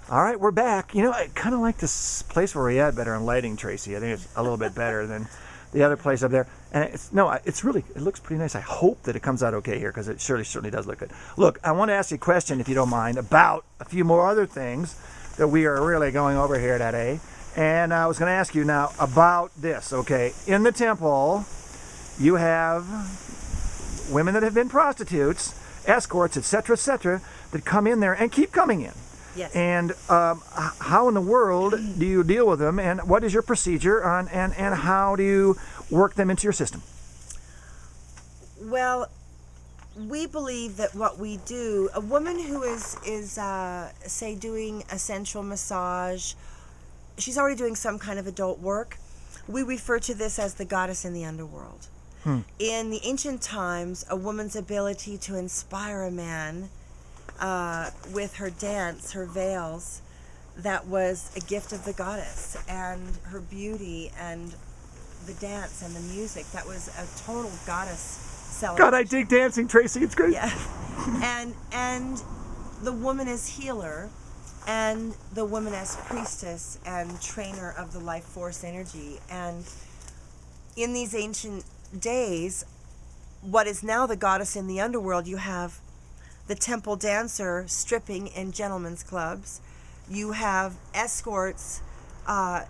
All right, we're back. You know, I kind of like this place where we're at better on lighting, Tracy. I think it's a little bit better than the other place up there. And it looks pretty nice. I hope that it comes out okay here because it certainly does look good. Look, I want to ask you a question, if you don't mind, about a few more other things that we are really going over here today. And I was going to ask you now about this, okay? In the temple, you have women that have been prostitutes, escorts, etc., that come in there and keep coming in. Yes. And how in the world do you deal with them, and what is your procedure on, and how do you work them into your system? Well, we believe that what we do, a woman who is say doing a sensual massage, she's already doing some kind of adult work. We refer to this as the goddess in the underworld. In the ancient times, a woman's ability to inspire a man with her dance, her veils, that was a gift of the goddess, and her beauty and the dance and the music, that was a total goddess celebration. God, I dig dancing, Tracy. It's great. Yeah. And the woman as healer, and the woman as priestess and trainer of the life force energy. And in these ancient days, what is now the goddess in the underworld, you have the temple dancer stripping in gentlemen's clubs. You have escorts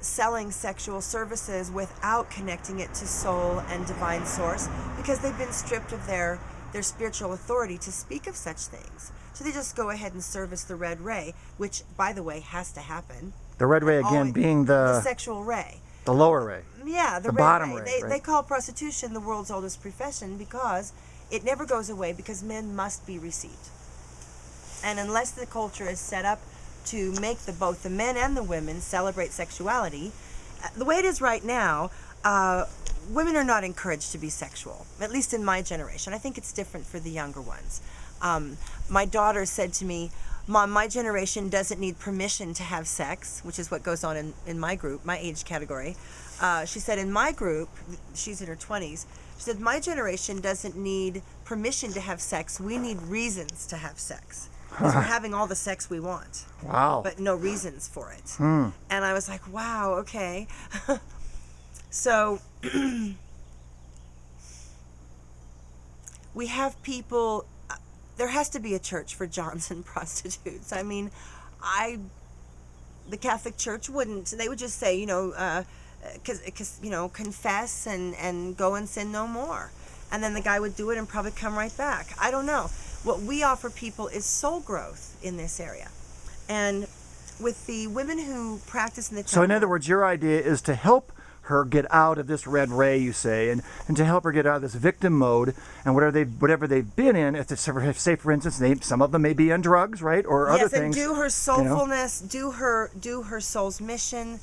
selling sexual services without connecting it to soul and divine source, because they've been stripped of their spiritual authority to speak of such things. So they just go ahead and service the red ray, which, by the way, has to happen. The red ray, again, being the sexual ray. The lower ray. Yeah, the red bottom ray. ray. They call prostitution the world's oldest profession because it never goes away, because men must be received. And unless the culture is set up to make both the men and the women celebrate sexuality, the way it is right now, women are not encouraged to be sexual, at least in my generation. I think it's different for the younger ones. My daughter said to me, Mom, my generation doesn't need permission to have sex, which is what goes on in my group, my age category. She said, in my group, she's in her 20s, she said, my generation doesn't need permission to have sex. We need reasons to have sex. Because we're having all the sex we want. Wow. But no reasons for it. And I was like, wow, okay. So we have people, there has to be a church for Johns and prostitutes. I mean, the Catholic Church wouldn't, they would just say, confess and go and sin no more. And then the guy would do it and probably come right back. I don't know. What we offer people is soul growth in this area. And with the women who practice in the temple. So in other words, your idea is to help her get out of this red ray, you say, and to help her get out of this victim mode and whatever they've been in. If it's, say, for instance, some of them may be on drugs, right, or other things. Yes, and do her soulfulness, do her soul's mission,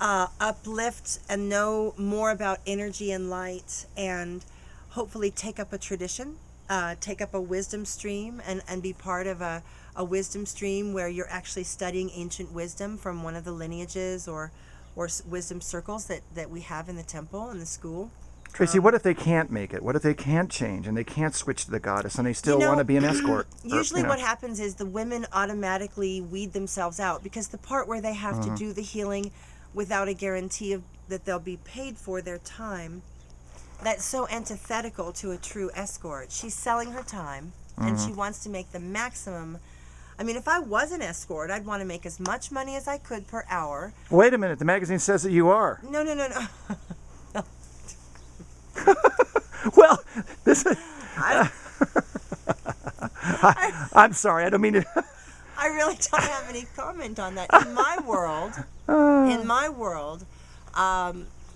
uplift and know more about energy and light, and hopefully take up a tradition, take up a wisdom stream, and be part of a wisdom stream where you're actually studying ancient wisdom from one of the lineages or wisdom circles that we have in the temple and the school. Tracy, what if they can't make it? What if they can't change and they can't switch to the goddess and they still want to be an escort? Usually what happens is the women automatically weed themselves out, because the part where they have to do the healing without a guarantee that they'll be paid for their time, that's so antithetical to a true escort. She's selling her time and she wants to make the maximum. I mean, if I was an escort, I'd want to make as much money as I could per hour. Wait a minute. The magazine says that you are. No. Well, this is... I'm sorry. I don't mean to... I really don't have any comment on that. In my world,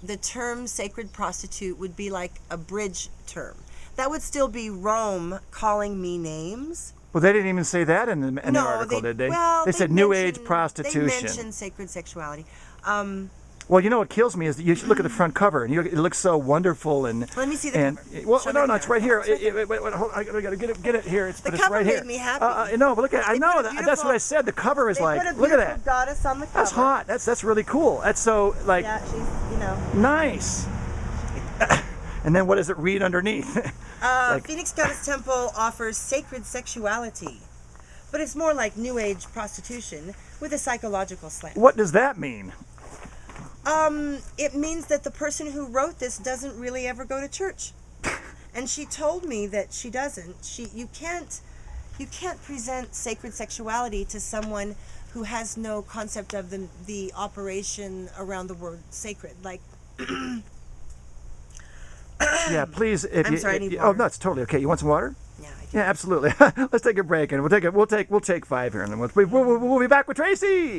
the term sacred prostitute would be like a bridge term. That would still be Rome calling me names. Well, they didn't even say that in the article, did they? Well, they said New Age prostitution. They mentioned sacred sexuality. Well, you know what kills me is that you should look at the front cover, and it looks so wonderful. And let me see the cover. Well, no, it's right here. Wait, hold on, I gotta get it here. The cover right here. made me happy. No, but look at it. I know that's what I said. The cover is like, look at that. Goddess on the cover. That's hot. That's really cool. That's so like. Yeah, she's nice. And then what does it read underneath? Phoenix Goddess Temple offers sacred sexuality, but it's more like New Age prostitution. with a psychological slant. What does that mean? It means that the person who wrote this doesn't really ever go to church. And she told me that she doesn't. You can't present sacred sexuality to someone who has no concept of the operation around the word sacred. Like, yeah, please. I'm sorry, I need Oh, water. no, it's totally okay. You want some water? Yeah, I do. Yeah, absolutely. Let's take a break, and we'll take 5 here, and then we'll be back with Tracy.